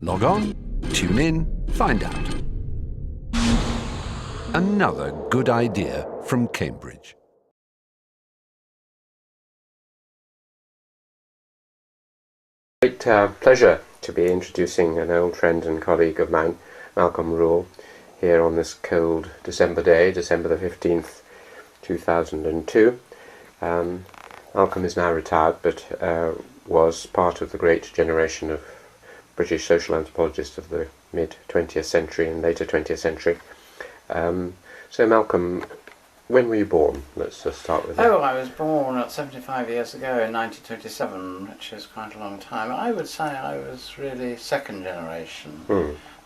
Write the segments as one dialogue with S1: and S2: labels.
S1: Log on, tune in, find out. Another good idea from Cambridge.
S2: Great pleasure to be introducing an old friend and colleague of mine, Malcolm Ruel, here on this cold December day, December the 15th, 2002. Malcolm is now retired, but was part of the great generation of British social anthropologists of the mid-20th century and later 20th century. So Malcolm, when were you born? Let's just start with that.
S3: Oh, I was born 75 years ago in 1927, which is quite a long time. I would say I was really second generation,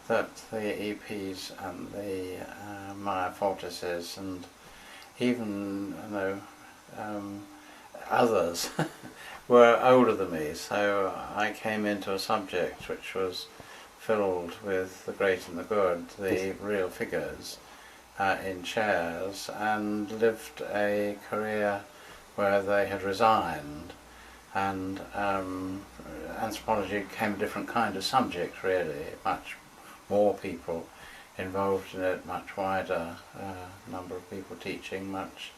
S3: that the EPs and the Maya Fortises and even others were older than me, so I came into a subject which was filled with the great and the good, the real figures in chairs, and lived a career where they had resigned, and anthropology became a different kind of subject really, much more people involved in it, much wider number of people teaching, much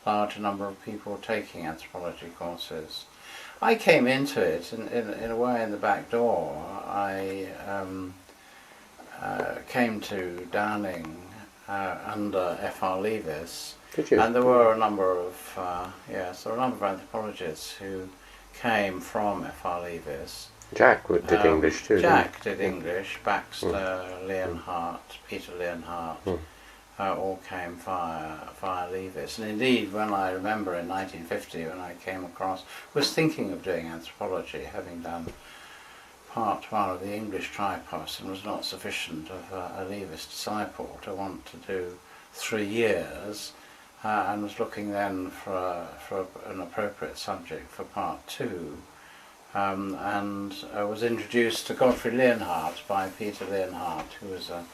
S3: larger number of people taking anthropology courses. I came into it in a way in the back door. I came to Downing under F.R. Leavis,
S2: Did you?
S3: and there were a number of anthropologists who came from F.R. Leavis.
S2: Jack did English too.
S3: Jack did English. Baxter, Leonhardt, Peter Leonhardt, all came via Leavis. And indeed, when I remember in 1950, when I came across, was thinking of doing anthropology, having done part one of the English tripos, and was not sufficient of a Leavis disciple to want to do 3 years, and was looking then for an appropriate subject for part two, and was introduced to Godfrey Leonhardt by Peter Leonhardt, who was a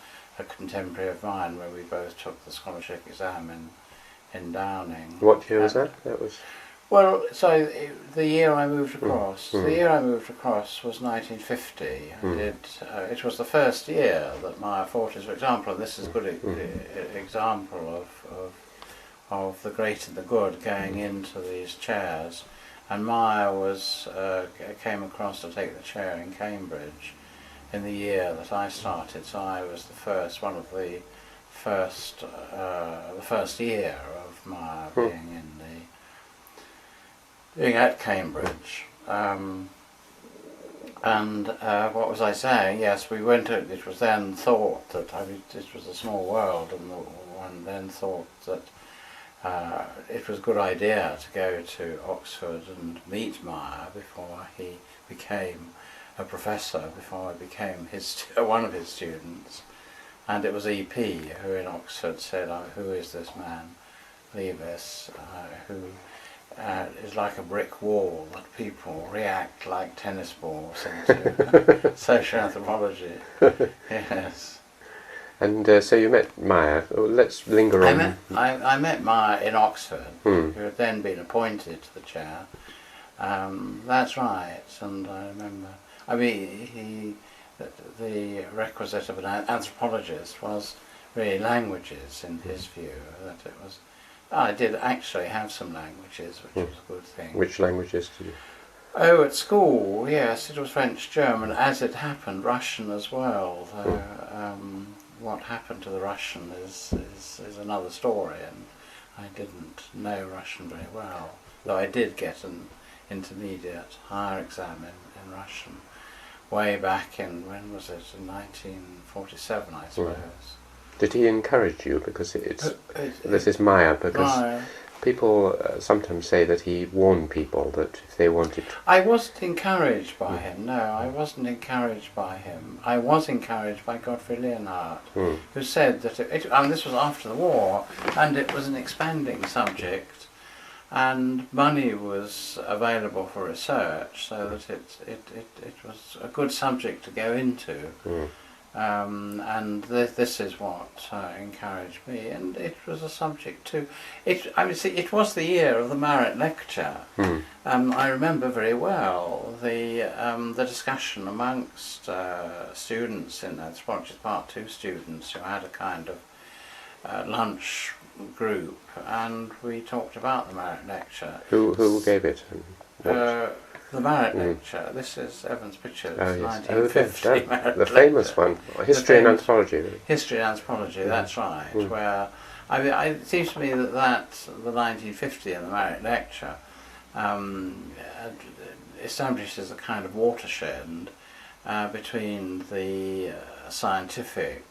S3: contemporary of mine, where we both took the scholarship exam in Downing.
S2: What year was that? That was...
S3: Well, so the year I moved across, the year I moved across was 1950. It was the first year that Maya Fortis, for example, and this is a good example of the great and the good going into these chairs. And Maya came across to take the chair in Cambridge in the year that I started, so I was the first year of Maya being at Cambridge. What was I saying? Yes, we went to, it was then thought that, it was a small world, and one then thought that it was a good idea to go to Oxford and meet Maya before he became a professor, before I became one of his students. And it was EP who in Oxford said, who is this man, Leavis, who is like a brick wall that people react like tennis balls into social anthropology. Yes. And
S2: so you met Maya. Let's linger on.
S3: I met Maya in Oxford, who had then been appointed to the chair. That's right, and I remember. I mean, the requisite of an anthropologist was really languages, in his view. That it was. I did actually have some languages, which was a good thing.
S2: Which languages did you?
S3: Oh, at school, yes, it was French, German, as it happened, Russian as well. Though, what happened to the Russian is another story, and I didn't know Russian very well, though I did get an intermediate higher exam in Russian way back in, when was it, in 1947, I suppose.
S2: Did he encourage you? Because this is Maya, because people sometimes say that he warned people that if they wanted...
S3: I wasn't encouraged by him, no, I wasn't encouraged by him. I was encouraged by Godfrey Leonhardt, who said that, and this was after the war, and it was an expanding subject, and money was available for research, so that it was a good subject to go into. And this is what encouraged me, and it was a subject too. I mean, see, it was the year of the Marett lecture. I remember very well the discussion amongst students in anthropology, Part 2 students, who had a kind of lunch group, and we talked about the Marett lecture.
S2: Who gave it?
S3: The Marett lecture. This is Evans Pritchard's 1950 Marett
S2: the famous
S3: lecture.
S2: one, History and Anthropology. Really.
S3: History and Anthropology. That's right. Where I mean, it seems to me that the 1950 and the Marett lecture establishes a kind of watershed between the scientific,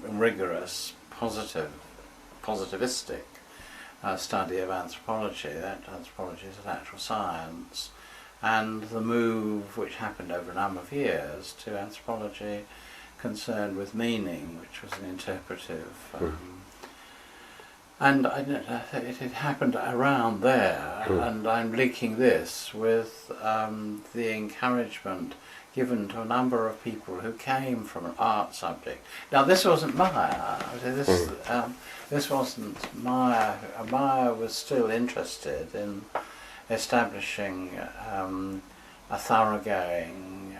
S3: rigorous, positivistic study of anthropology, that anthropology is a natural science, and the move which happened over a number of years to anthropology concerned with meaning, which was an interpretive. And it had happened around there, and I'm linking this with the encouragement given to a number of people who came from an art subject. Now, this wasn't Meyer. This wasn't Meyer. Meyer was still interested in establishing a thoroughgoing,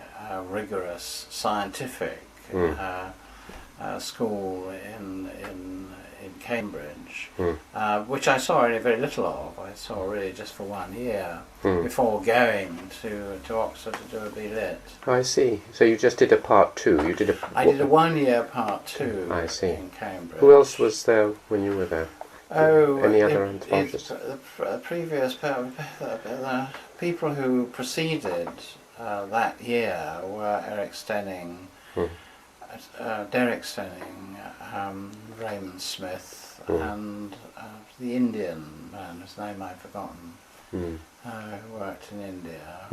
S3: rigorous, scientific school in Cambridge, which I saw really very little of. I saw really just for 1 year before going to Oxford to do a B.Lit.
S2: Oh, I see. So you just did a Part 2. You did
S3: I did a 1 year Part 2
S2: I see.
S3: in Cambridge.
S2: Who else was there when you were there?
S3: Oh,
S2: any other anthropologists?
S3: The previous the people who preceded that year were Eric Stenning, Derek Stenning, Raymond Smith, and the Indian man whose name I've forgotten, who worked in India.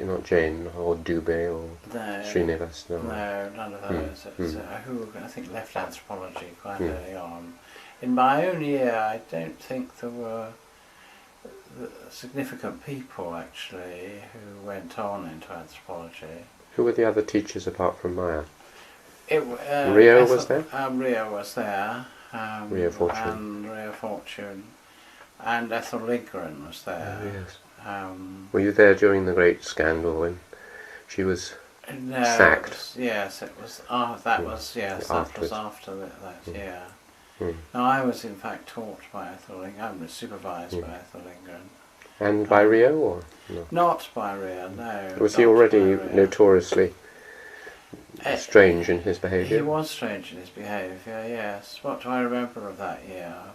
S2: Not Jane, or Dubé, or Srinivas?
S3: No, none of those. Who I think left anthropology quite early on. In my own year, I don't think there were significant people actually who went on into anthropology.
S2: Who were the other teachers apart from Meyer?
S3: Rio
S2: was there?
S3: Rio was there.
S2: Rio Fortune.
S3: And Rio Fortune. And Ethel Lindgren was there.
S2: Oh, yes. Were you there during the great scandal when she was sacked?
S3: Yes, it was. That was after that year. No, I was in fact taught by Ethel Lindgren. I was supervised by Ethel Lindgren.
S2: And by Rio, or no?
S3: Not by Rio, no.
S2: Was he already notoriously strange in his behaviour?
S3: He was strange in his behaviour, yes. What do I remember of that year?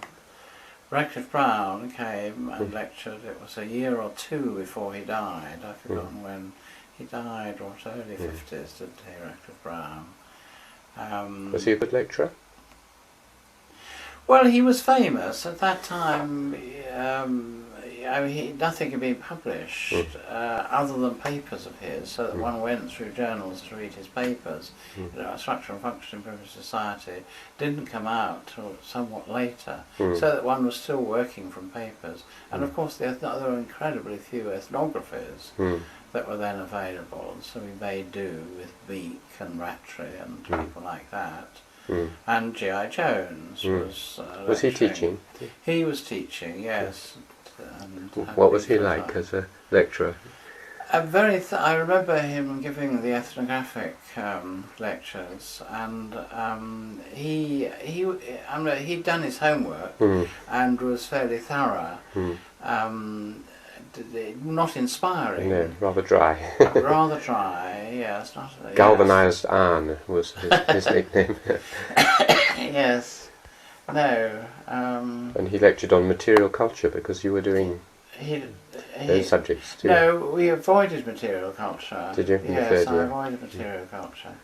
S3: Radcliffe Brown came and lectured. It was a year or two before he died. I've forgotten when he died, or early 50s, didn't he, Radcliffe Brown?
S2: Was he a good lecturer?
S3: Well, he was famous at that time. Nothing had been published other than papers of his, so that one went through journals to read his papers. Structure and Function in British Society didn't come out till somewhat later, so that one was still working from papers. And of course there were incredibly few ethnographies that were then available, so we made do with Beak and Rattray and people like that. And G.I. Jones was
S2: he teaching?
S3: He was teaching, yes.
S2: What was he like as a lecturer?
S3: I remember him giving the ethnographic lectures, and he'd done his homework and was fairly thorough. Not inspiring.
S2: No, rather dry.
S3: Rather dry, yes.
S2: Galvanised Arne was his nickname.
S3: Yes. No.
S2: And he lectured on material culture because you were doing those subjects too.
S3: No, we avoided material culture.
S2: Did you?
S3: Yes, I avoided material culture.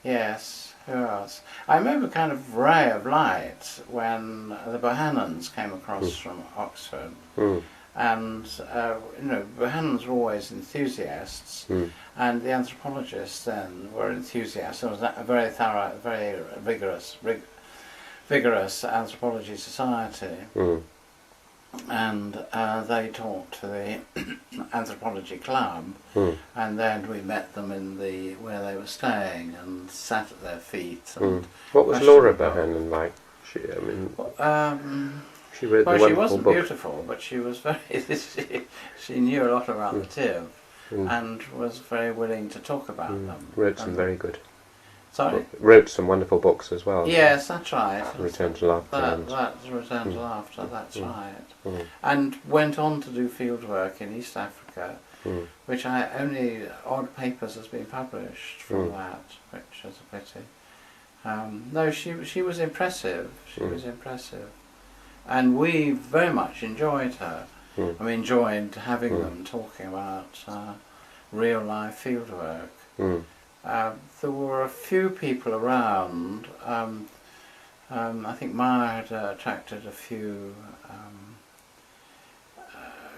S3: Yes. Who else? I remember kind of ray of light when the Bohannons came across from Oxford. And Bohannons were always enthusiasts, and the anthropologists then were enthusiasts. There was a very thorough, very vigorous anthropology society, and they talked to the anthropology club, and then we met them in where they were staying and sat at their feet. And
S2: what was Laura Bohannon like? She read
S3: well,
S2: the
S3: she wasn't
S2: book.
S3: beautiful, but she was very. she knew a lot about the Tiv, and was very willing to talk about them.
S2: Wrote some very good.
S3: Sorry?
S2: Wrote some wonderful books as well.
S3: Yes, that's right.
S2: Return to Laughter.
S3: That's Return to Laughter, that's right. And went on to do field work in East Africa, which only odd papers has been published from that, which is a pity. No, she was impressive. She was impressive. And we very much enjoyed her. I mean, enjoyed having them talking about real life field work. There were a few people around. I think Maya had attracted a few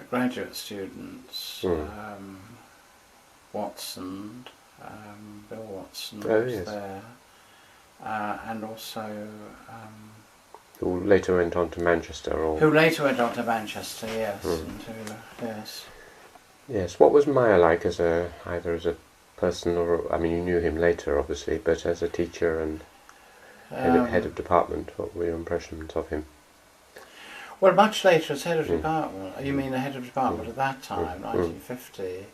S3: graduate students. Watson, Bill Watson was there, and also
S2: who later went on to Manchester,
S3: who later went on to Manchester. Yes, yes.
S2: Yes. What was Maya like either as a person, or I mean, you knew him later, obviously, but as a teacher and head of department, what were your impressions of him?
S3: Well, much later as head of department. You mean the head of department at that time, 1950?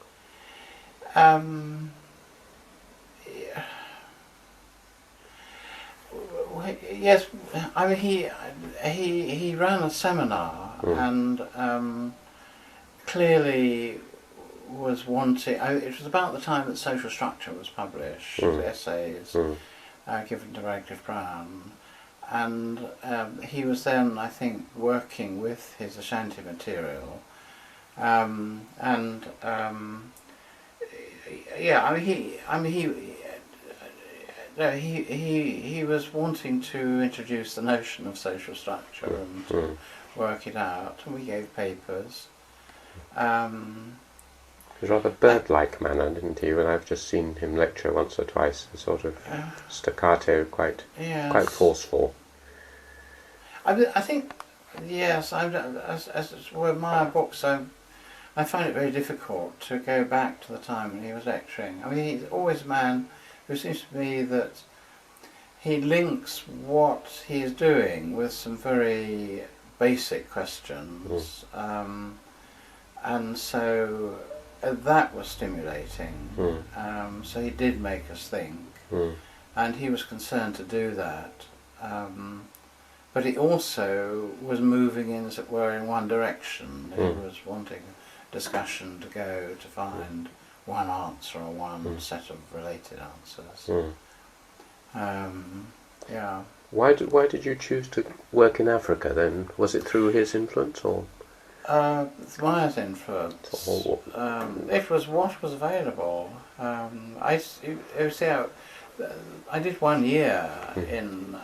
S3: Yes, I mean he ran a seminar and clearly was wanting. It was about the time that Social Structure was published, the essays given to Radcliffe Brown, and he was then, I think, working with his Ashanti material, he was wanting to introduce the notion of social structure and to work it out, and we gave papers.
S2: He was rather bird-like manner, didn't he? When I've just seen him lecture once or twice, a sort of staccato, quite forceful.
S3: I think, yes. As were my books, I find it very difficult to go back to the time when he was lecturing. I mean, he's always a man who seems to me that he links what he is doing with some very basic questions, and so that was stimulating. So he did make us think, and he was concerned to do that. But he also was moving in, as it were, in one direction. He was wanting discussion to go to find one answer or one set of related answers. Yeah.
S2: Why did you choose to work in Africa then? Was it through his influence or?
S3: Maya's influence. It was what was available. I did 1 year in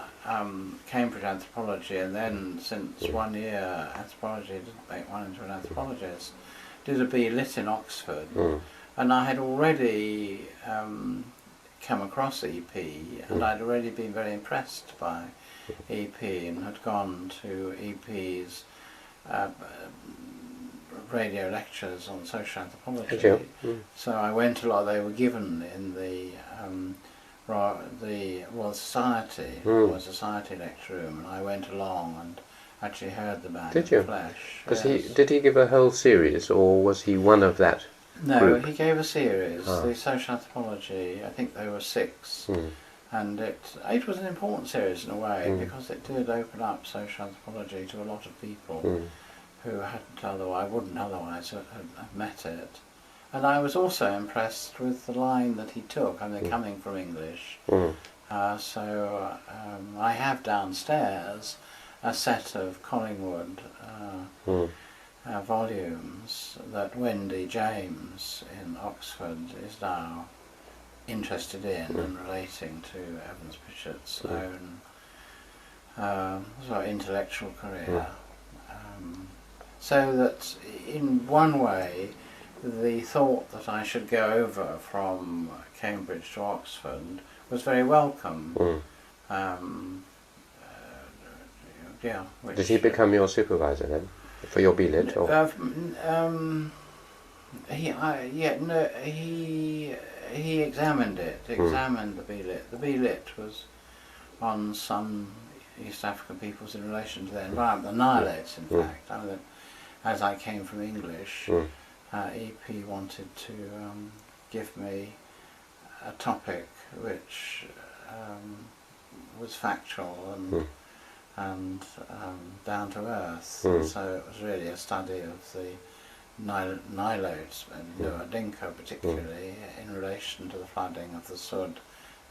S3: Cambridge anthropology, and then since 1 year anthropology didn't make one into an anthropologist, did a B Lit in Oxford, and I had already come across EP, and I'd already been very impressed by EP, and had gone to EP's radio lectures on social anthropology. So I went a lot. They were given in the Royal Society, Royal Society lecture room, and I went along and actually heard the man in the flesh.
S2: Did he give a whole series, or was he one of that group?
S3: He gave a series, the social anthropology. I think there were 6, and it was an important series in a way, because it did open up social anthropology to a lot of people who wouldn't otherwise have met it. And I was also impressed with the line that he took. I mean, coming from English, so I have downstairs a set of Collingwood volumes that Wendy James in Oxford is now interested in and relating to Evans Pritchard's own sort of intellectual career. So that in one way, the thought that I should go over from Cambridge to Oxford was very welcome.
S2: Did he become your supervisor then? for your billet? Or?
S3: He examined it. Examined the billet. The billet was on some East African peoples in relation to their environment, the Nilettes, in fact. As I came from English, EP wanted to give me a topic which was factual and down to earth. So it was really a study of the Nilotes, and Dinka particularly, in relation to the flooding of the Sud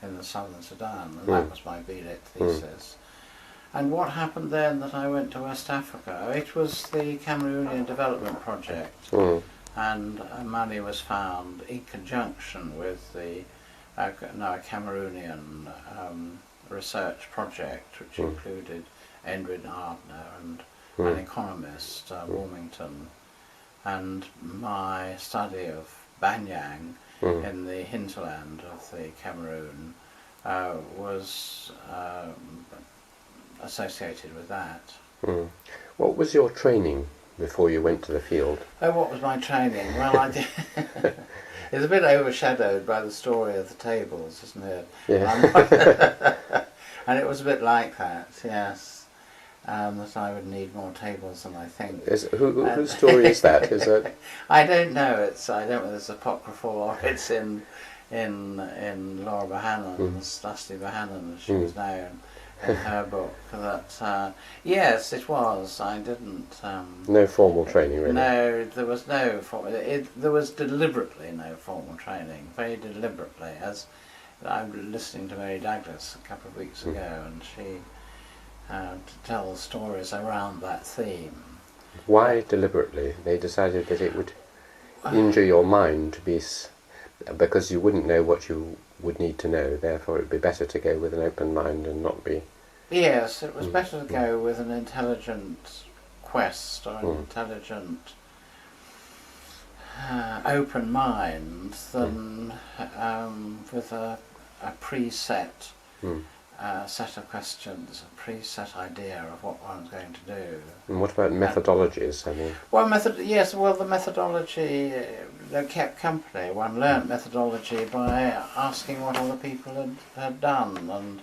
S3: in the southern Sudan, and that was my billet thesis. And what happened then that I went to West Africa? It was the Cameroonian Development Project, and money was found in conjunction with the Cameroonian research project, which included Edwin Ardner and an economist, Wilmington, and my study of Banyang in the hinterland of the Cameroon was associated with that.
S2: What was your training before you went to the field?
S3: Oh, what was my training? Well, I did. It's a bit overshadowed by the story of the tables, isn't it?
S2: Yeah.
S3: And it was a bit like that, yes. That I would need more tables than I think.
S2: Whose story is that? Is that?
S3: I don't know. I don't know whether it's apocryphal or it's in Laura Bohannon's, Dusty Bohannon, as she was known, in her book. That yes, it was. I didn't.
S2: No formal training, really.
S3: No, there was no formal. There was deliberately no formal training. Very deliberately, as I'm listening to Mary Douglas a couple of weeks ago, and she. To tell stories around that theme.
S2: Why deliberately? They decided that it would injure your mind because you wouldn't know what you would need to know, therefore it would be better to go with an open mind and not be...
S3: Yes, it was better to go with an intelligent quest or an intelligent open mind than with a preset set of questions, a preset idea of what one's going to do.
S2: And what about methodologies? I mean,
S3: the methodology kept company. One learnt methodology by asking what other people had done, and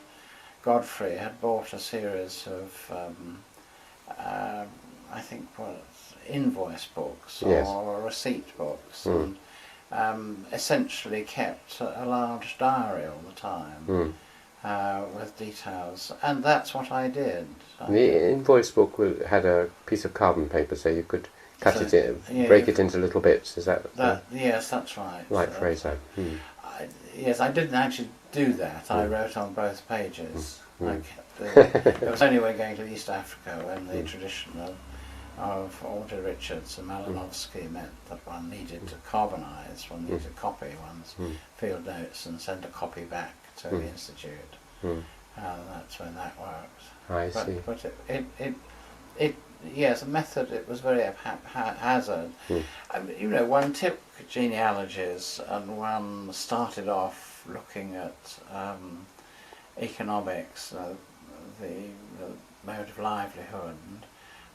S3: Godfrey had bought a series of, I think, invoice books or receipt books, and essentially kept a large diary all the time. With details, and that's what I did.
S2: The invoice book had a piece of carbon paper, so you could cut it in, break it into little bits. Is that?
S3: Yes, that's right.
S2: Like Fraser.
S3: Yes, I didn't actually do that. I wrote on both pages. It was only when going to East Africa when the tradition of Audrey Richards and Malinowski meant that one needed to carbonise, one needed to copy one's field notes and send a copy back to the Institute. That's when that worked.
S2: I see.
S3: But it yes, a method, it was very haphazard. One took genealogies and one started off looking at economics, the mode of livelihood,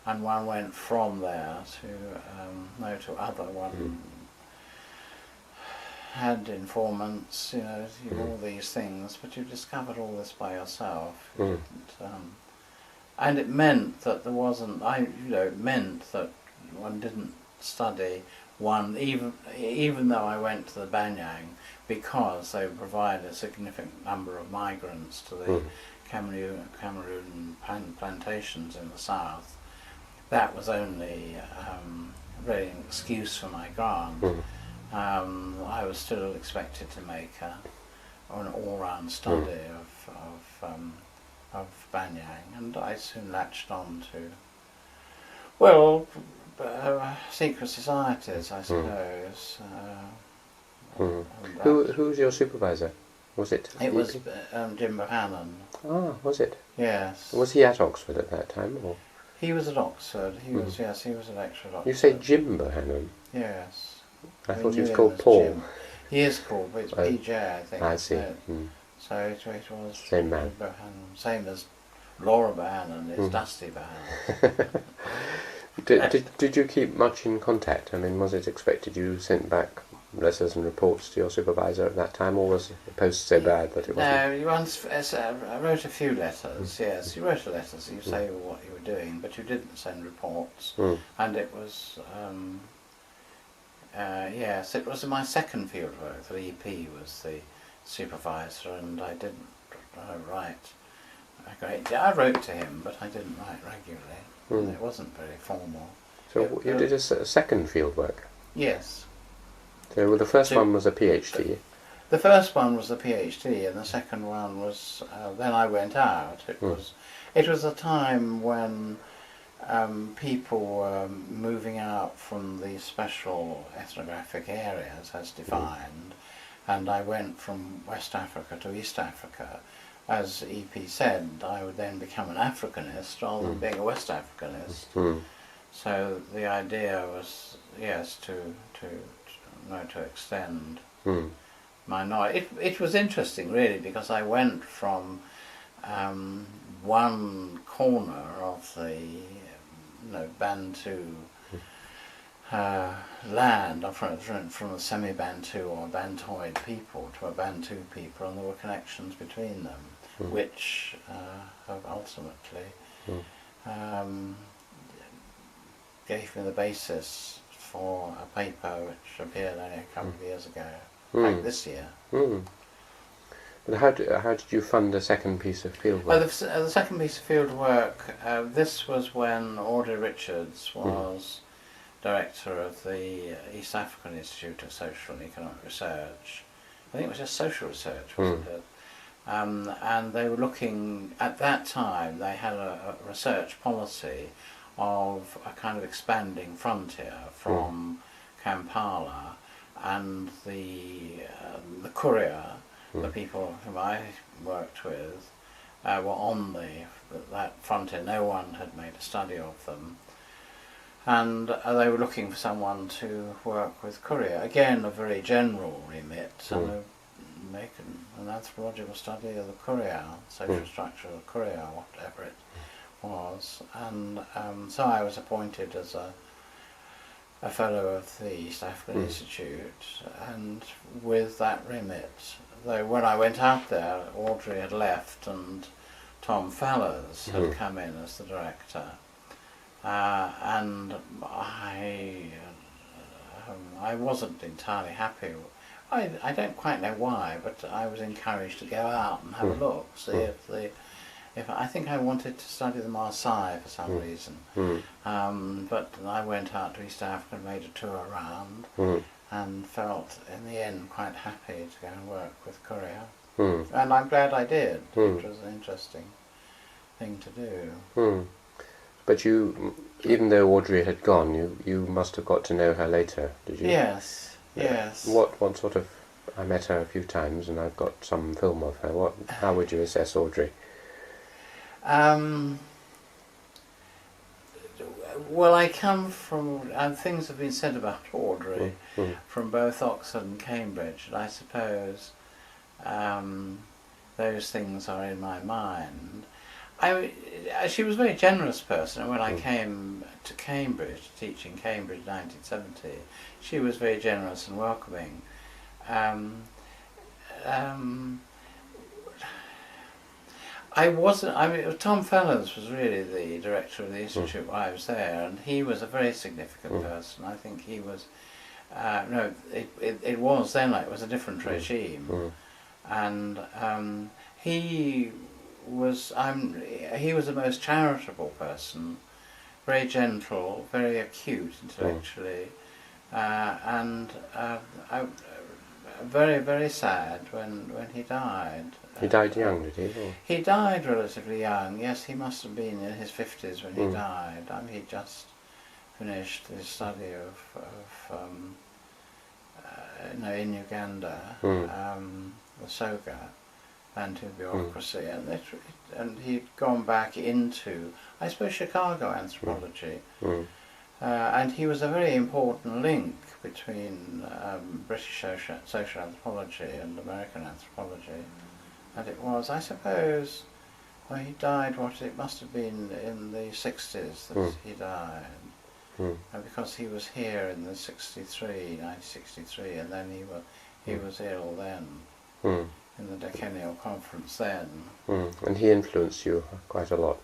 S3: and one went from there to other. One had informants, all these things, but you discovered all this by yourself. And it meant that there wasn't. It meant that one didn't study one, even though I went to the Banyang, because they provide a significant number of migrants to the Cameroon plantations in the south. That was only really an excuse for my grant. I was still expected to make an all-round study of Banyang, and I soon latched on to, secret societies, I suppose.
S2: Who was your supervisor? Was it?
S3: It was Jim Bohannon.
S2: Ah, was it?
S3: Yes.
S2: Was he at Oxford at that time, or?
S3: He was at Oxford. He was a lecturer at Oxford.
S2: You say Jim Bohannon?
S3: Yes.
S2: I thought he was called Paul.
S3: Jim. He is called, but it's PJ, I think.
S2: I see.
S3: So it was
S2: same man.
S3: Bohannon, same as Laura Bohannon is Dusty Bohannon.
S2: Did you keep much in contact? I mean, was it expected you sent back letters and reports to your supervisor at that time, or was the post so bad that it wasn't?
S3: No, you once, I wrote a few letters, yes. You wrote a letter, so you say what you were doing, but you didn't send reports. And it was, yes, it was my second field work. The EP was the supervisor, and I didn't write a great deal. I wrote to him, but I didn't write regularly. And it wasn't very formal.
S2: So you did a second field work?
S3: Yes.
S2: So well, the first one was a PhD.
S3: The first one was the PhD, and the second one was, then I went out. It was a time when people were moving out from the special ethnographic areas as defined, and I went from West Africa to East Africa. As EP said, I would then become an Africanist rather than being a West Africanist. So the idea was, yes, to extend my knowledge. It was interesting, really, because I went from one corner of the Bantu land, from a semi-Bantu or Bantoid people to a Bantu people, and there were connections between them, which have ultimately gave me the basis for a paper which appeared only a couple of years ago, like this year.
S2: But how did you fund the second piece of field work?
S3: The second piece of field work, this was when Audrey Richards was director of the East African Institute of Social and Economic Research. I think it was just social research, wasn't it? And they were looking, at that time, they had a research policy of a kind of expanding frontier from Kampala, and the courier, the people whom I worked with, were on that frontier. No one had made a study of them, and they were looking for someone to work with courier. Again, a very general remit, and make an anthropological study of the courier, social structure of the courier, whatever it was. And so I was appointed as a fellow of the East African Institute, and with that remit, though when I went out there, Audrey had left and Tom Fellers had come in as the director, and I wasn't entirely happy. I don't quite know why, but I was encouraged to go out and have a look, see if I think I wanted to study the Maasai for some reason, but I went out to East Africa and made a tour around, and felt in the end quite happy to go and work with courier, and I'm glad I did. It was an interesting thing to do.
S2: But you, even though Audrey had gone, you must have got to know her later, did you?
S3: Yes, yes.
S2: What sort of? I met her a few times, and I've got some film of her. How would you assess Audrey?
S3: Well, I come from, and things have been said about Audrey from both Oxford and Cambridge, and I suppose those things are in my mind. She was a very generous person, and when I came to Cambridge, to teach in Cambridge in 1970, she was very generous and welcoming. Tom Fellers was really the director of the Institute while I was there, and he was a very significant person. I think he was, it was then, it was a different regime, and he was the most charitable person, very gentle, very acute intellectually, and very, very sad when he died.
S2: He died young, did he? Or?
S3: He died relatively young. Yes, he must have been in his 50s when he died. He'd just finished his study in Uganda, the Soga, Bantu bureaucracy, and he'd gone back into, I suppose, Chicago anthropology. And he was a very important link between British social anthropology and American anthropology. And it was, I suppose, he died, it must have been in the 60s that he died. because he was here in the 1963, and then he was ill then in the decennial conference then.
S2: And he influenced you quite a lot.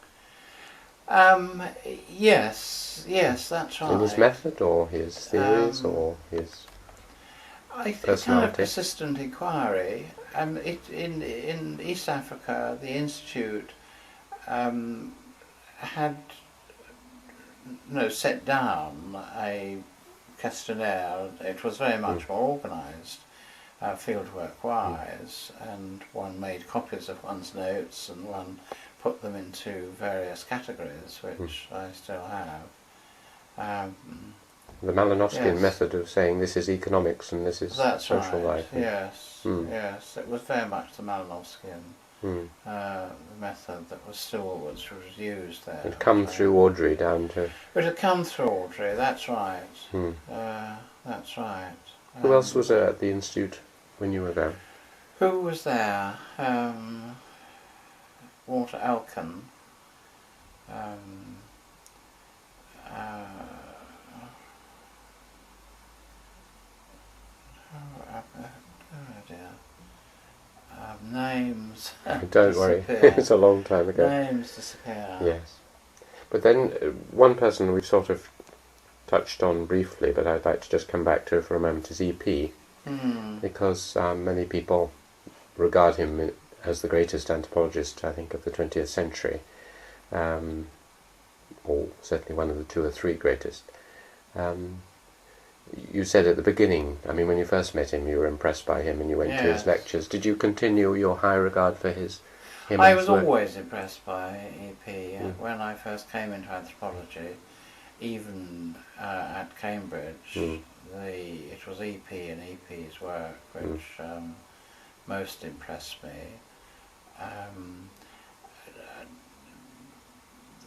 S3: Yes, that's right.
S2: In his method, or his theories, or his
S3: I think
S2: personality?
S3: kind of persistent inquiry. In East Africa, the Institute had set down a questionnaire. It was very much more organised, fieldwork-wise, and one made copies of one's notes and one put them into various categories, which I still have.
S2: The Malinowskian
S3: Yes.
S2: method of saying this is economics and this is
S3: That's
S2: social
S3: right.
S2: life.
S3: Yes, yes. It was very much the Malinowskian method that was used there.
S2: It come through Audrey down to...
S3: It had come through Audrey. That's right. That's right.
S2: Who else was there at the Institute when you were there?
S3: Who was there? Walter Elkin. Oh dear. Names.
S2: Don't worry,
S3: disappear.
S2: it's a long time ago.
S3: Names disappear.
S2: Yes. But then one person we've sort of touched on briefly, but I'd like to just come back to for a moment, is E.P. Because many people regard him as the greatest anthropologist, I think, of the 20th century, or certainly one of the 2 or 3 greatest. You said at the beginning, I mean, when you first met him, you were impressed by him and you went to his lectures. Did you continue your high regard for him
S3: I
S2: and
S3: was
S2: his work?
S3: always impressed by E.P. When I first came into anthropology, even at Cambridge, it was E.P. and E.P.'s work which most impressed me.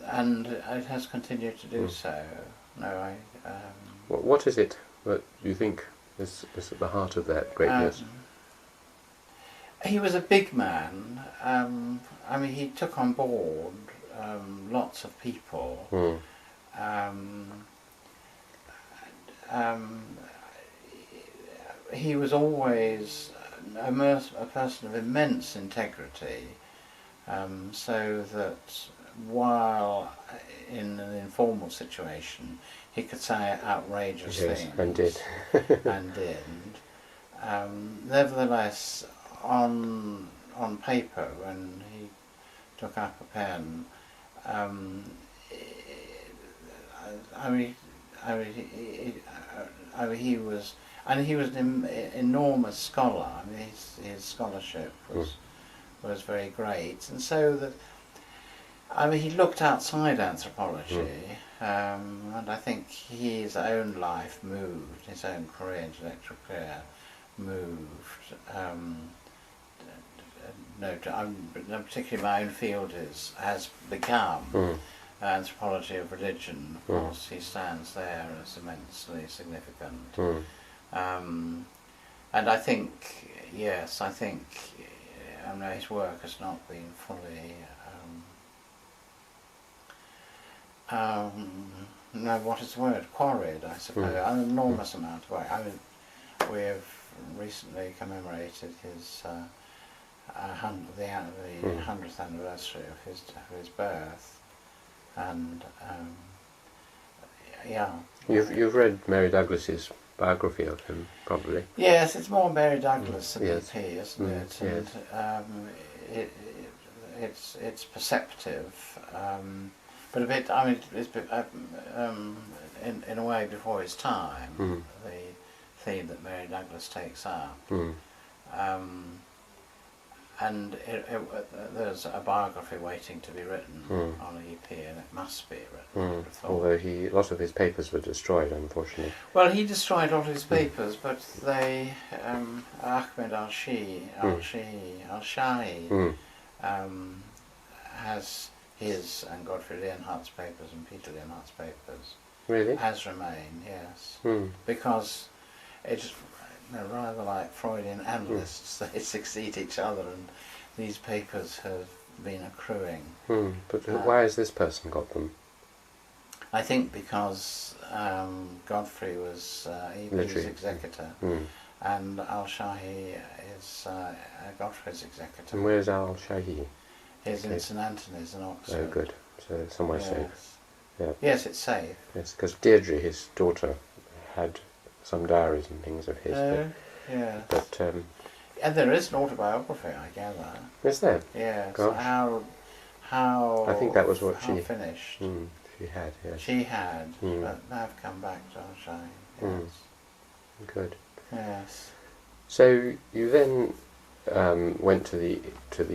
S3: And it has continued to do so. No,
S2: What is it that you think is at the heart of that greatness?
S3: he was a big man. I mean, he took on board lots of people. He was always a person of immense integrity, so that while in an informal situation he could say outrageous things,
S2: and did.
S3: and did. Nevertheless, on paper, when he took up a pen, he was an enormous scholar. I mean, his scholarship was very great, and so that he looked outside anthropology, and I think his own life moved, his own career, intellectual career, moved. Particularly my own field has become anthropology of religion. Of course, he stands there as immensely significant. And I think, yes, his work has not been fully. What is the word? Quarried, I suppose. An enormous amount of work. I mean, we have recently commemorated his the 100th anniversary of his birth, and
S2: You've read Mary Douglas's biography of him, probably.
S3: Yes, it's more Mary Douglas than
S2: Yes.
S3: E.P., isn't it? And it's perceptive, but a bit. I mean, it's in a way before its time. The theme that Mary Douglas takes up, and there's a biography waiting to be written on E.P., and it must be written. I would have thought.
S2: Although a lot of his papers were destroyed, unfortunately.
S3: Well, he destroyed all his papers, but they, Ahmed Al-Shahi, has his and Godfrey Leonhardt's papers and Peter Leonhardt's papers.
S2: Really?
S3: Has remained, yes. Because it's rather like Freudian analysts, they succeed each other, and these papers have been accruing.
S2: But why has this person got them?
S3: I think because Godfrey was EP's
S2: Literary.
S3: executor, and Al-Shahi is Godfrey's executor.
S2: And where's Al-Shahi?
S3: He's in St Anthony's in Oxford.
S2: Oh, good. So somewhere
S3: Yes.
S2: safe. Yeah.
S3: Yes, it's safe.
S2: Yes, because Deirdre, his daughter, had some diaries and things of his.
S3: Yeah.
S2: But
S3: And there is an autobiography, I gather.
S2: is there?
S3: Yes.
S2: Gosh.
S3: How
S2: I think that was what
S3: how
S2: she
S3: finished.
S2: She had. Yes.
S3: She had,
S2: Mm.
S3: but they've come back to Al-Shahi. Yes.
S2: Mm. Good.
S3: Yes.
S2: So you then went to the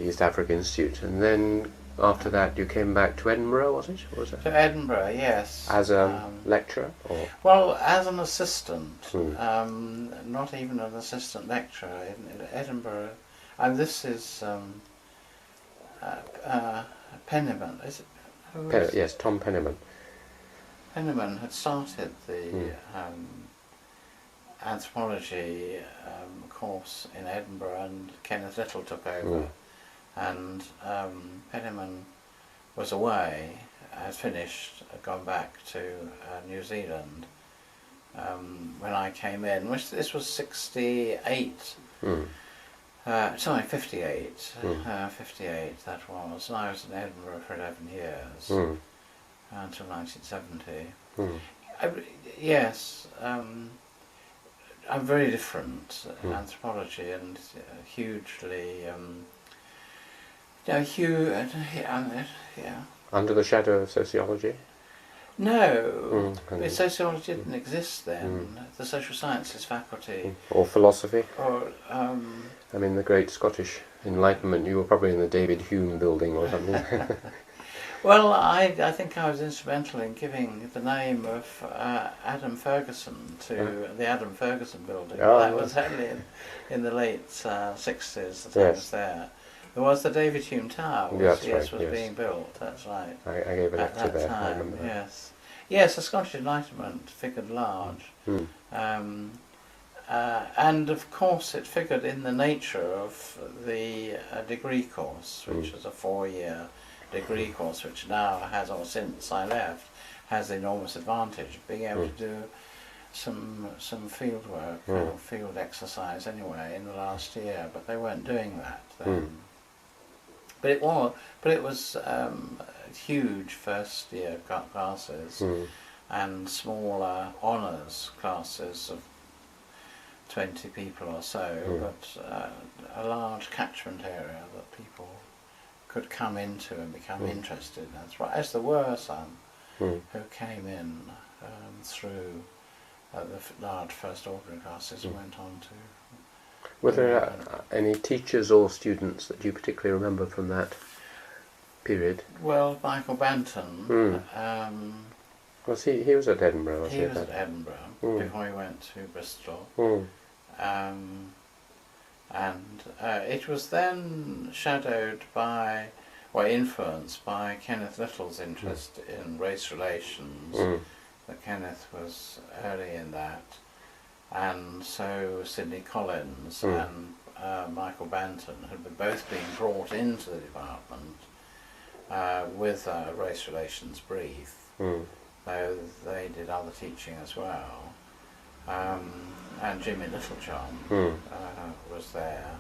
S2: East Africa Institute, and then after that you came back to Edinburgh, was it? Or was it
S3: To Edinburgh, yes.
S2: as a lecturer? Or
S3: Well, as an assistant,
S2: Mm.
S3: not even an assistant lecturer in Edinburgh. And this is Penniman, is it? Who is
S2: Yes, Tom Penniman.
S3: Penniman had started the anthropology course in Edinburgh, and Kenneth Little took over. And Penniman was away, had finished, had gone back to New Zealand when I came in, which this was 68. Sorry, 58. 58 that was. And I was in Edinburgh for 11 years, until 1970. Yes, I'm very different anthropology, and hugely, yeah.
S2: Under the shadow of sociology?
S3: No,
S2: and
S3: sociology didn't exist then. The social sciences faculty,
S2: or philosophy?
S3: or
S2: I mean, the great Scottish Enlightenment, you were probably in the David Hume building or something.
S3: well, I think I was instrumental in giving the name of Adam Ferguson to the Adam Ferguson building.
S2: Oh,
S3: That
S2: yes.
S3: was only in the late 60s that I
S2: Yes.
S3: was there. There was the David Hume Tower, which
S2: That's right,
S3: was
S2: yes.
S3: being built. That's right.
S2: I gave a
S3: At
S2: lecture
S3: that
S2: there, I
S3: time,
S2: remember that.
S3: yes. Yes, the Scottish Enlightenment figured large. And of course it figured in the nature of the degree course, which was a 4-year degree course, which now has, or since I left, has the enormous advantage of being able to do some field work or field exercise anyway in the last year, but they weren't doing that then. But it was huge first year classes and smaller honours classes of 20 people or so, but a large catchment area that people could come into and become interested in. That's right, as there were some who came in through the large first ordinary classes and went on to...
S2: Were there any teachers or students that you particularly remember from that period?
S3: Well, Michael Banton,
S2: Was he was at Edinburgh, was he?
S3: he was at Edinburgh before he went to Bristol. And it was then shadowed by, or influenced by, Kenneth Little's interest in race relations. That Kenneth was early in that, and so Sidney Collins and Michael Banton had both been brought into the department with a race relations brief, though they did other teaching as well. And Jimmy Littlejohn was there.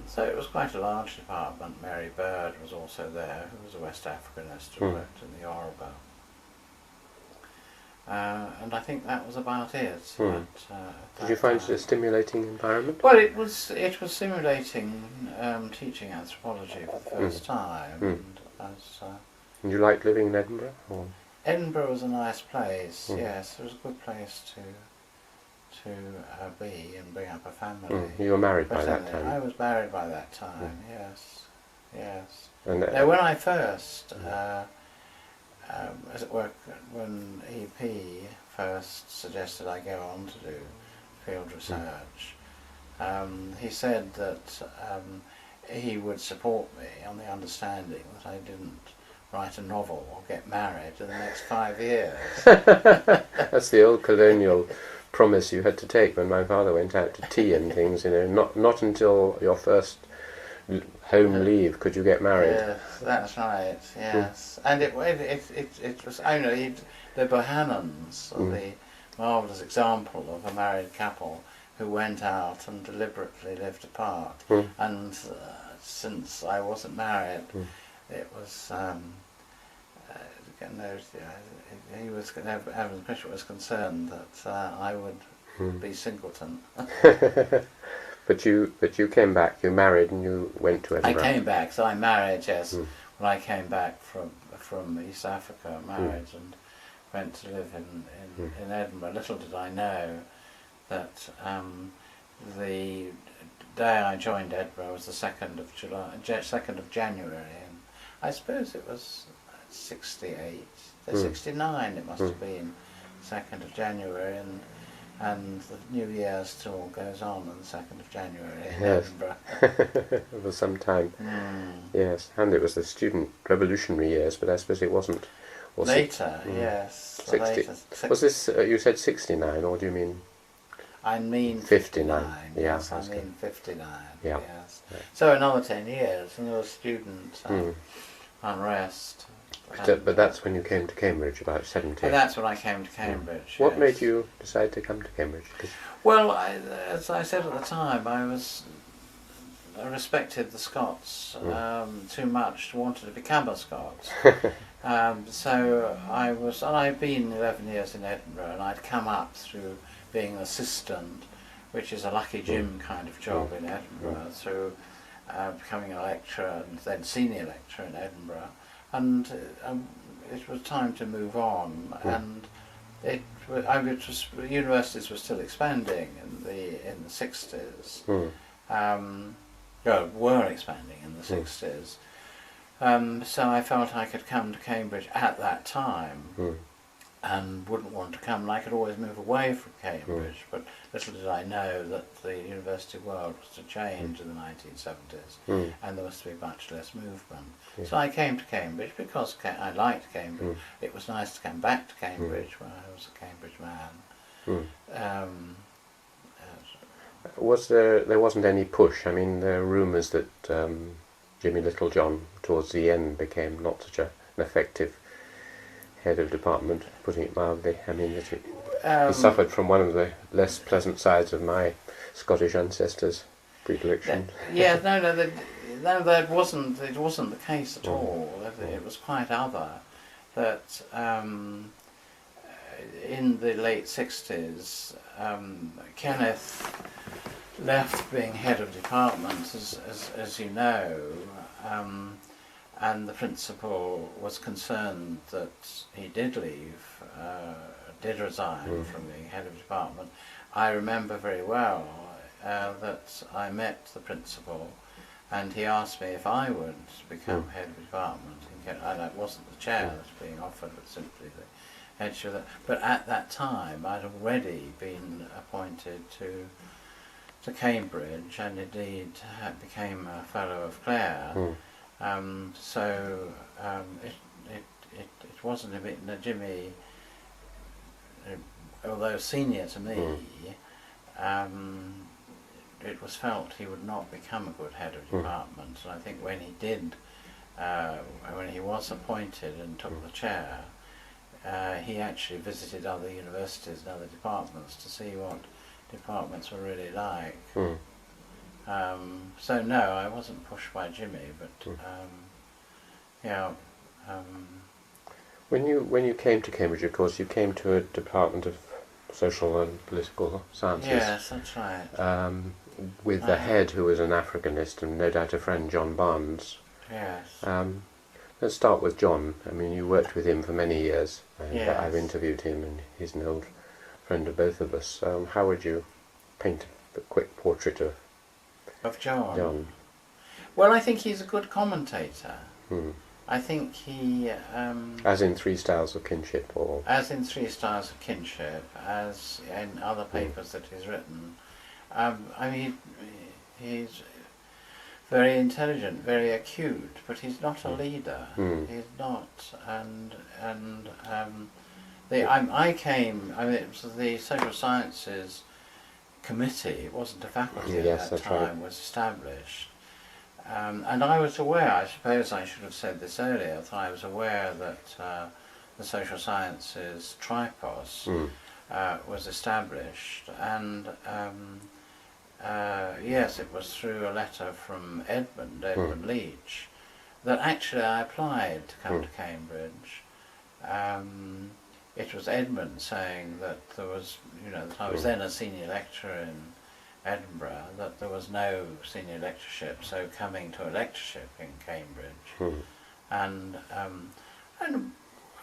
S3: So it was quite a large department. Mary Bird was also there, who was a West Africanist who worked in the Yoruba. And I think that was about it.
S2: Did you find it a stimulating environment?
S3: Well, it was stimulating teaching anthropology for the first time.
S2: And you liked living in Edinburgh? Or?
S3: Edinburgh was a nice place. Yes, it was a good place to be and bring up a family.
S2: You were married by
S3: But
S2: that time?
S3: I was married by that time. Yes.
S2: And,
S3: Now, when I first, as it were, when EP first suggested I go on to do field research, he said that he would support me on the understanding that I didn't write a novel or get married in the next 5 years.
S2: That's the old colonial promise you had to take when my father went out to tea and things, not until your first home leave. Could you get married?
S3: Yes, that's right. Yes, and it was only the Bohannons, the marvellous example of a married couple who went out and deliberately lived apart. And since I wasn't married, it was. Alan Bishop was concerned that I would be singleton.
S2: But you came back. You married and you went to Edinburgh.
S3: I came back, so I married. Yes, when I came back from East Africa, I married and went to live in Edinburgh. Little did I know that the day I joined Edinburgh was the 2nd of July, 2nd of January, and I suppose it was 68, 69 it must have been, 2nd of January, and the New Year still goes on the 2nd of January in Edinburgh.
S2: For some time. Yes, and it was the student revolutionary years, but I suppose it wasn't.
S3: Later, yes.
S2: 60.
S3: Later,
S2: Was this, you said 69, or do you mean?
S3: I mean
S2: 59.
S3: Yes, I mean 59.
S2: Yeah.
S3: Yes. So another 10 years, another student unrest.
S2: But that's when you came to Cambridge, about 70.
S3: That's when I came to Cambridge.
S2: What
S3: yes.
S2: made you decide to come to Cambridge?
S3: Well, as I said at the time, I respected the Scots too much to want to become a Scot. So I'd been 11 years in Edinburgh, and I'd come up through being an assistant, which is a Lucky Jim kind of job in Edinburgh, through becoming a lecturer and then senior lecturer in Edinburgh. And it was time to move on, and universities were still expanding in the 60s. Were expanding in the 60s. So I felt I could come to Cambridge at that time, and wouldn't want to come, and I could always move away from Cambridge, but little did I know that the university world was to change in the 1970s, and there was to be much less movement. So I came to Cambridge because I liked Cambridge. It was nice to come back to Cambridge when I was a Cambridge man.
S2: There wasn't any push? I mean, there are rumours that Jimmy Littlejohn, towards the end, became not such an effective head of department, putting it mildly. I mean, he suffered from one of the less pleasant sides of my Scottish ancestors' predilection.
S3: Yeah, that wasn't. It wasn't the case at all. It was quite other. That in the late 60s, Kenneth left being head of department, as you know. And the principal was concerned that he did leave, did resign from being head of department. I remember very well that I met the principal, and he asked me if I would become head of department. And that wasn't the chair that was being offered, but simply the headship. But at that time, I'd already been appointed to Cambridge, and indeed became a fellow of Clare. So it wasn't a bit. Jimmy, although senior to me, it was felt he would not become a good head of department. And I think when he did, when he was appointed and took the chair, he actually visited other universities and other departments to see what departments were really like. So no, I wasn't pushed by Jimmy, but
S2: When you came to Cambridge, of course, you came to a department of social and political sciences.
S3: Yes, that's right.
S2: With the head, who was an Africanist and no doubt a friend, John Barnes.
S3: Yes.
S2: Let's start with John. I mean, you worked with him for many years, and
S3: Yes.
S2: I've interviewed him, and he's an old friend of both of us. How would you paint a quick portrait of
S3: John? Well, I think he's a good commentator. I think he...
S2: as in Three Styles of Kinship, or...
S3: As in Three Styles of Kinship, as in other papers that he's written. I mean, he's very intelligent, very acute, but he's not a leader. He's not, I came. I mean, it was the Social Sciences Committee. It wasn't a faculty at that time.
S2: Right.
S3: Was established, And I was aware, I suppose I should have said this earlier, that I was aware that the social sciences tripos was established, and yes, it was through a letter from Edmund Leach, that actually I applied to come to Cambridge. It was Edmund saying that there was, that I was then a senior lecturer in Edinburgh, that there was no senior lectureship, so coming to a lectureship in Cambridge. And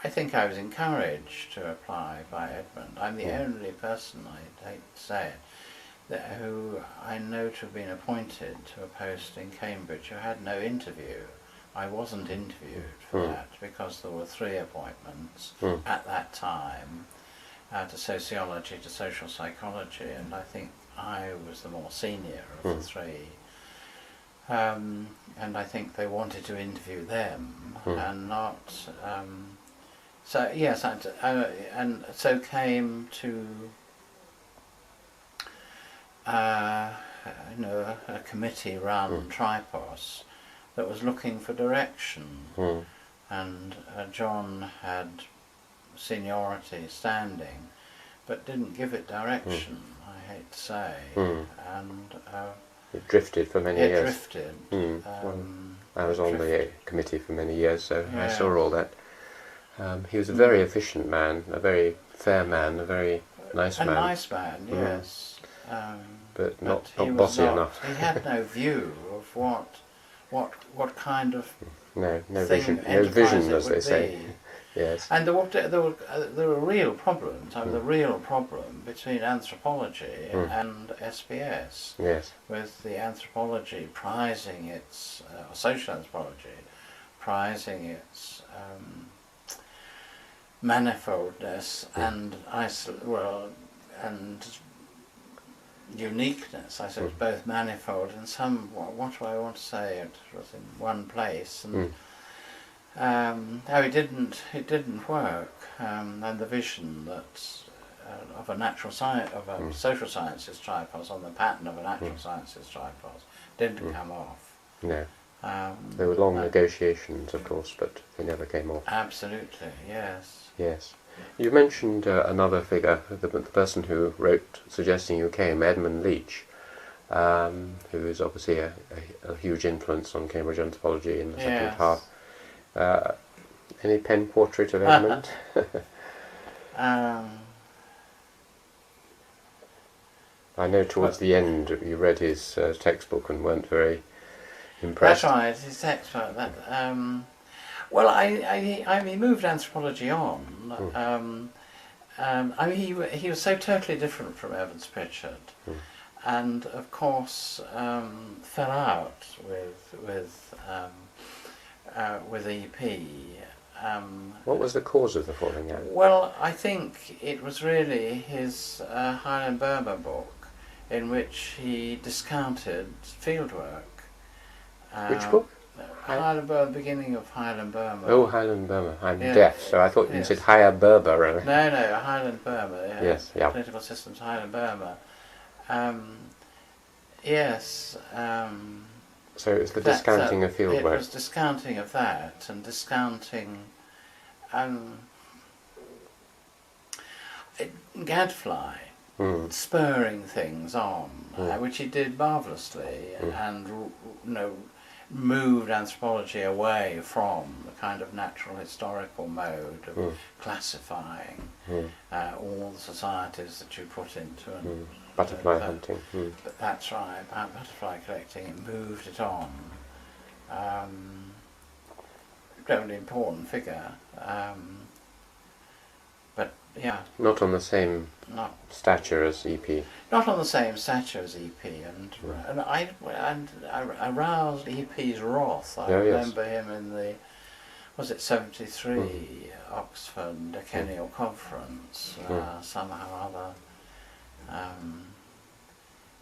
S3: I think I was encouraged to apply by Edmund. I'm the only person, I hate to say it, who I know to have been appointed to a post in Cambridge who had no interview. I wasn't interviewed for that because there were 3 appointments at that time, to sociology, to social psychology, and I think I was the more senior of the 3. And I think they wanted to interview them and not. So yes, and so came to a committee run tripos that was looking for direction, and John had seniority standing, but didn't give it direction. I hate to say, and
S2: it drifted for many years.
S3: It drifted.
S2: I was on the committee for many years, so I saw all that. He was a very efficient man, a very fair man, a very nice man.
S3: A nice man, yes.
S2: But not bossy enough.
S3: He had no view of what kind of
S2: no vision, as they say. Yes.
S3: And there were real problems. The real problem between anthropology and SPS.
S2: Yes.
S3: With the anthropology prizing its social anthropology prizing its manifoldness and uniqueness. I suppose both manifold and some. What do I want to say? It was in one place, and how it didn't work. And the vision that of a natural science, of a social sciences tripos on the pattern of a natural sciences tripos didn't come off.
S2: No. There were long negotiations, of course, but they never came off.
S3: Absolutely, yes.
S2: Yes. You mentioned another figure, the person who wrote suggesting you came, Edmund Leach, who is obviously a huge influence on Cambridge anthropology in the second half. Any pen portrait of Edmund? I know towards the end you read his textbook and weren't very impressed.
S3: That's right, his textbook. Well, he moved anthropology on. He was so totally different from Evans Pritchard, and of course fell out with EP.
S2: What was the cause of the falling out?
S3: Well, I think it was really his Highland Burma book, in which he discounted fieldwork.
S2: Which book?
S3: Highland Burma, beginning of Highland Burma.
S2: Oh, Highland Burma. I'm deaf, so I thought you said Higher Berber.
S3: No, Highland Burma. Yeah.
S2: Yes, yeah.
S3: Political systems, Highland Burma. Yes.
S2: So it was the discounting of fieldwork.
S3: It was discounting of that, and discounting gadfly, spurring things on, which he did marvellously, and moved anthropology away from the kind of natural historical mode of classifying all the societies that you put into
S2: butterfly hunting.
S3: But that's right, butterfly collecting. It moved it on. Very important figure, but yeah.
S2: Not on the same stature as EP.
S3: Not on the same stature as EP, and I aroused EP's wrath. I remember him in the, was it 73 Oxford Decennial Conference, somehow or other.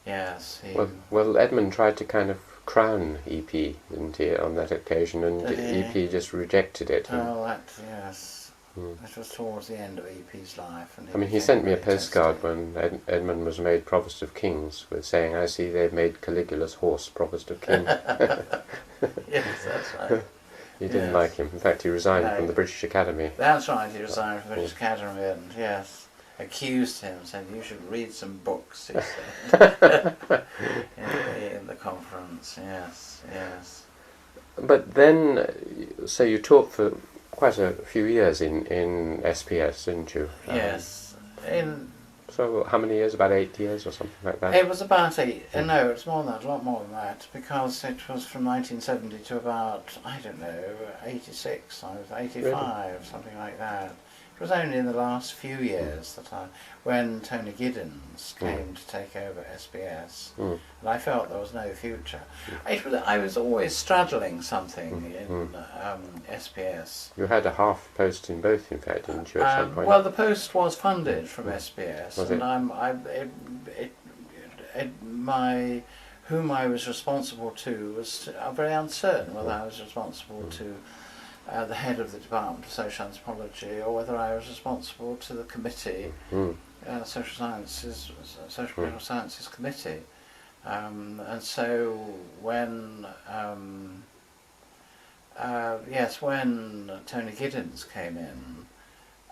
S3: Yes.
S2: Well, Edmund tried to kind of crown EP, didn't he, on that occasion, and EP just rejected it.
S3: Oh, yes. It was towards the end of EP's life.
S2: And he sent me a postcard when Edmund was made Provost of Kings, with saying, "I see they've made Caligula's horse Provost of Kings." You didn't like him. In fact, he resigned from the British Academy.
S3: That's right, he resigned from the British Academy and, yes, accused him, said, you should read some books, he said, in the conference, yes, yes.
S2: But then, so you taught for quite a few years in SPS, didn't you?
S3: Yes.
S2: So how many years? About 8 years or something like that?
S3: It was about 8, no, it was more than that, a lot more than that, because it was from 1970 to about, I don't know, 86, I was 85, really? Something like that. It was only in the last few years that when Tony Giddens came to take over SBS, and I felt there was no future. I was always straddling something in SPS.
S2: You had a half post in both, in fact, didn't you, at some point?
S3: Well, the post was funded from SPS,
S2: was
S3: and whom I was responsible to was very uncertain whether I was responsible to the head of the Department of Social Anthropology, or whether I was responsible to the committee, Social Political Sciences Committee. And so when when Tony Giddens came in,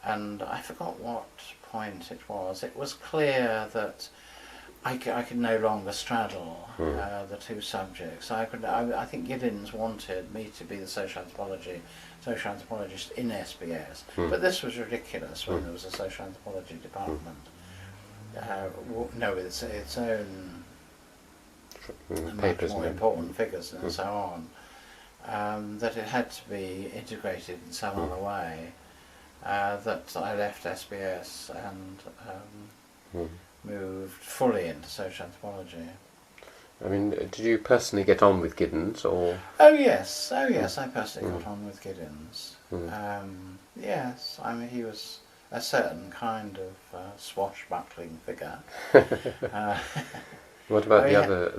S3: and I forgot what point it was clear that I could no longer straddle the two subjects. I think Giddens wanted me to be the social anthropologist in SBS, but this was ridiculous when there was a social anthropology department. With its own much more important figures and so on, that it had to be integrated in some other way. That I left SBS and moved fully into social anthropology.
S2: I mean, did you personally get on with Giddens, or?
S3: Oh yes, I personally got on with Giddens. Yes, I mean he was a certain kind of swashbuckling figure.
S2: What about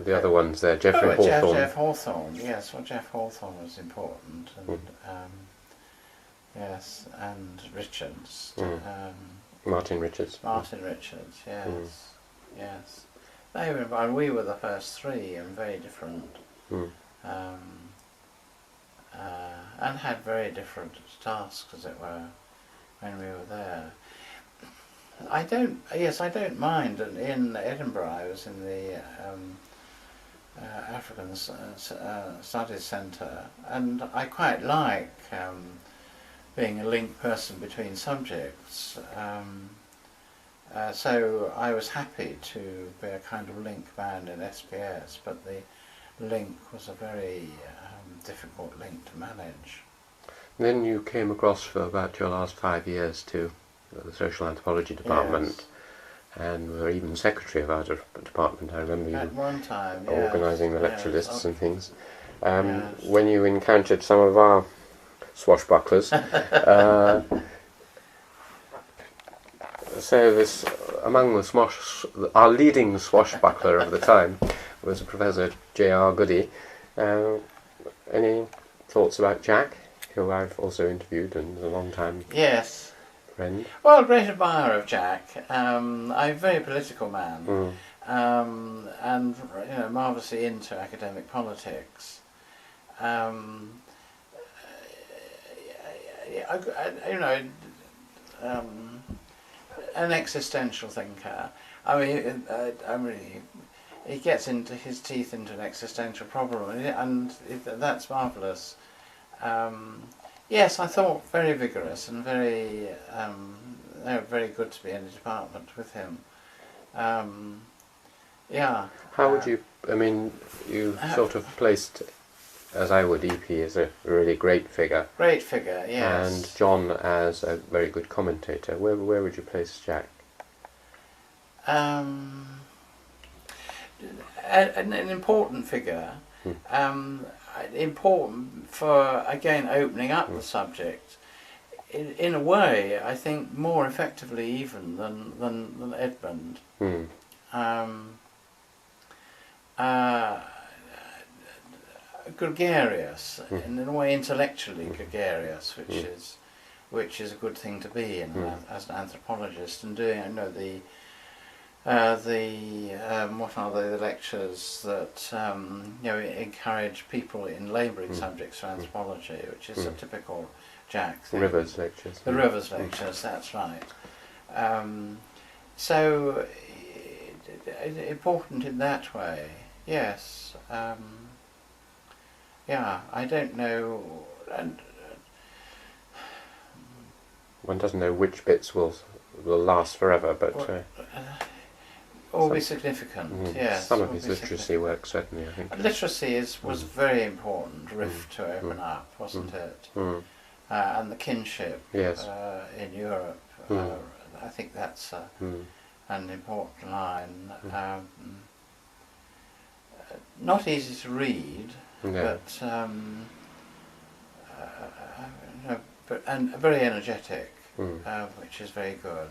S2: the other ones there? Jeffrey Hawthorne?
S3: Jeff Hawthorne, yes. Well, Jeff Hawthorne was important, and yes, and Richards.
S2: Martin Richards.
S3: Martin Richards, yes, yes. They were, and we were the first three, and very different, and had very different tasks, as it were, when we were there. I don't mind. In Edinburgh, I was in the African Studies Centre, and I quite like being a link person between subjects. So I was happy to be a kind of link man in SPS, but the link was a very difficult link to manage.
S2: Then you came across for about your last 5 years to the social anthropology department, and were even secretary of our department. I remember you
S3: at one time
S2: organising the lecture lists and things. When you encountered some of our swashbucklers, so this, among the our leading swashbuckler of the time was Professor J.R. Goody. Any thoughts about Jack, who I've also interviewed and is a long time friend?
S3: Well, great admirer of Jack. I'm a very political man, and marvellously into academic politics. An existential thinker. I mean, he gets into his teeth into an existential problem, and that's marvellous. Yes, I thought very vigorous and very good to be in the department with him.
S2: How would you? I mean, you sort of placed, as I would, EP as a really great figure. Great figure, yes. And John as a very good commentator. Where would you place Jack?
S3: An important figure. Important for, again, opening up the subject. In a way, I think more effectively even than Edmund. Gregarious, in a way intellectually gregarious, which is a good thing to be in as an anthropologist, and doing what are the lectures that encourage people in labouring subjects for anthropology, which is a typical Jack thing.
S2: Rivers lectures.
S3: The Rivers lectures, that's right. So important in that way, yes. Yeah, I don't know. And
S2: one doesn't know which bits will last forever, but
S3: all be significant. Yes,
S2: some of his literacy work certainly, I think.
S3: Literacy was very important rift to open up, wasn't it? And the kinship in Europe. I think that's an important line. Not easy to read, but and very energetic, which is very good.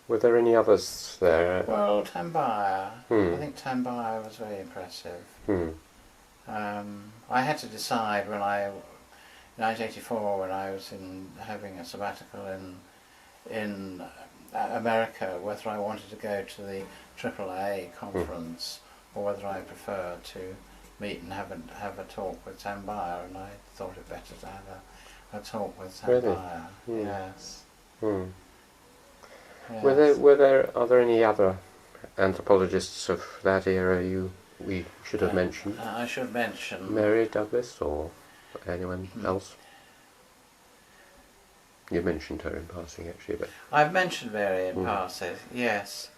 S2: Were there any others there?
S3: Well, Tambaya. I think Tambaya was very impressive. I had to decide in 1984, when I was having a sabbatical in America, whether I wanted to go to the AAA conference or whether I prefer to meet and have a talk with Tambaya, and I thought it better to have a talk with Tambaya.
S2: Really?
S3: Yes.
S2: Yes. Are there any other anthropologists of that era we should have mentioned?
S3: I should mention
S2: Mary Douglas or anyone else? You mentioned her in passing, actually, but
S3: I've mentioned Mary in passing. Yes.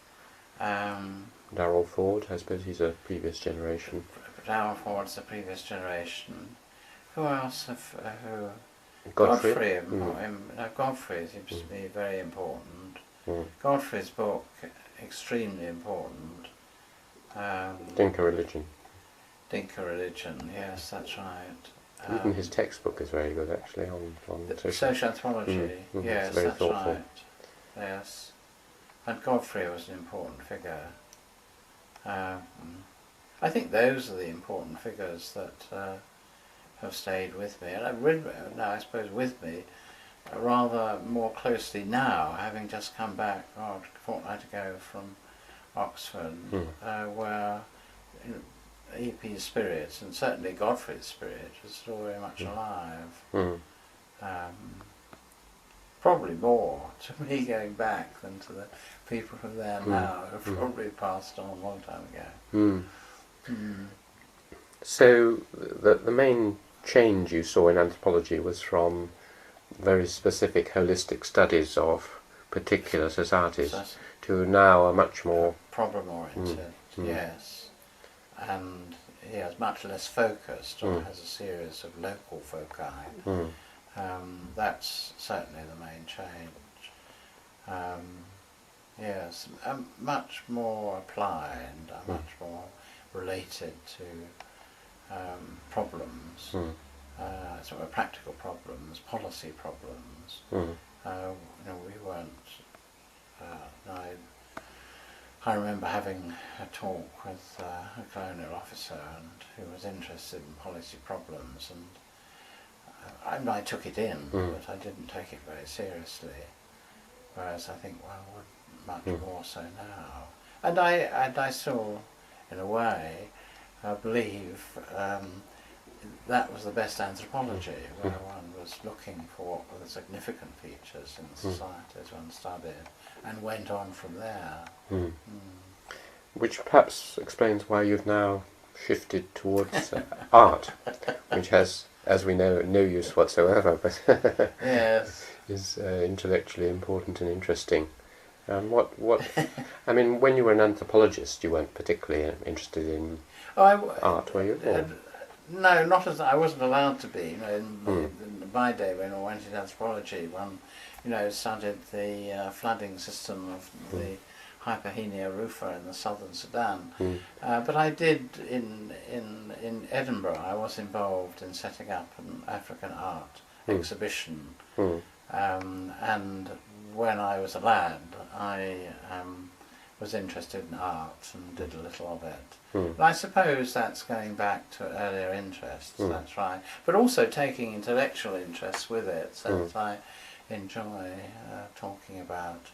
S2: Darrell Ford, I suppose he's a previous generation.
S3: Darrell Ford's a previous generation. Who else?
S2: Godfrey.
S3: Godfrey seems to be very important. Godfrey's book, extremely important.
S2: Dinka Religion.
S3: Dinka Religion, yes, that's right.
S2: Even his textbook is very good, actually, on
S3: social anthropology. Yes,
S2: very
S3: that's
S2: thoughtful.
S3: right. Yes, and Godfrey was an important figure. I think those are the important figures that have stayed with me, and I suppose with me rather more closely now, having just come back a fortnight ago from Oxford, where E.P.'s spirit, and certainly Godfrey's spirit, is still very much alive. Probably more to me going back than to the people who are there now, who probably passed on a long time ago.
S2: So the main change you saw in anthropology was from very specific holistic studies of particular societies to now a much more
S3: problem-oriented, yes, and is much less focused or has a series of local foci. That's certainly the main change. Yes, much more applied, much more related to problems, sort of practical problems, policy problems. We weren't. I remember having a talk with a colonial officer who was interested in policy problems, and I took it in, but I didn't take it very seriously. Whereas I think, well, much more so now. And I still, in a way, believe that was the best anthropology, where one was looking for what were the significant features in the societies one studied, and went on from there.
S2: Which perhaps explains why you've now shifted towards art, which has, as we know, no use whatsoever, but
S3: yes,
S2: is intellectually important and interesting. What? I mean, when you were an anthropologist, you weren't particularly interested in art, were you?
S3: No, not as I wasn't allowed to be. In my day, when I went into anthropology, one, studied the flooding system of the Hyperhenia rufa in the southern Sudan. But I did in Edinburgh. I was involved in setting up an African art exhibition, and when I was a lad, I was interested in art and did a little of it. But I suppose that's going back to earlier interests, that's right. But also taking intellectual interests with it, so that I enjoy talking about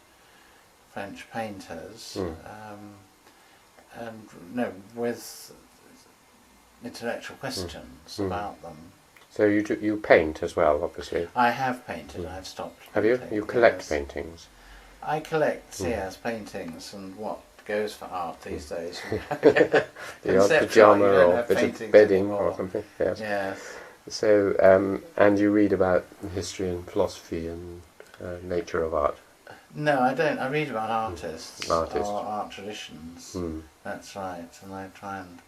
S3: French painters, and with intellectual questions about them.
S2: So you paint as well, obviously.
S3: I have painted. I've stopped.
S2: Have you?
S3: painting,
S2: You collect
S3: yes.
S2: paintings.
S3: I collect, yes, paintings, and what goes for art these days.
S2: The odd pyjama or bit of bedding or something. Yes.
S3: Yes.
S2: So, and you read about history and philosophy and nature of art.
S3: No, I don't. I read about artists or
S2: Artists.
S3: art traditions. That's right, and I try and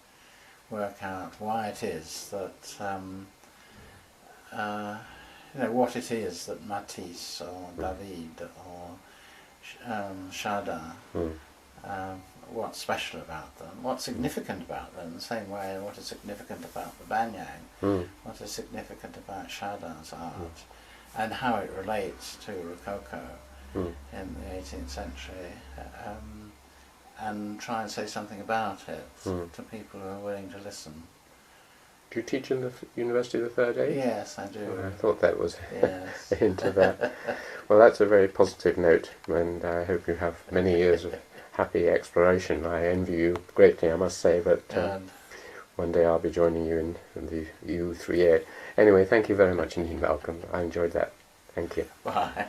S3: work out why it is that what it is that Matisse or David or Chardin, what's special about them, what's significant about them, the same way what is significant about the Banyang, what is significant about Chardin's art, and how it relates to Rococo in the 18th century, and try and say something about it to people who are willing to listen.
S2: Do you teach in the University of the Third Age?
S3: Yes, I do.
S2: I thought that was
S3: Yes.
S2: a hint of that. Well, that's a very positive note, and I hope you have many years of happy exploration. I envy you greatly, I must say, but one day I'll be joining you in the U3A. Anyway, thank you very much indeed, Malcolm. I enjoyed that. Thank you.
S3: Bye.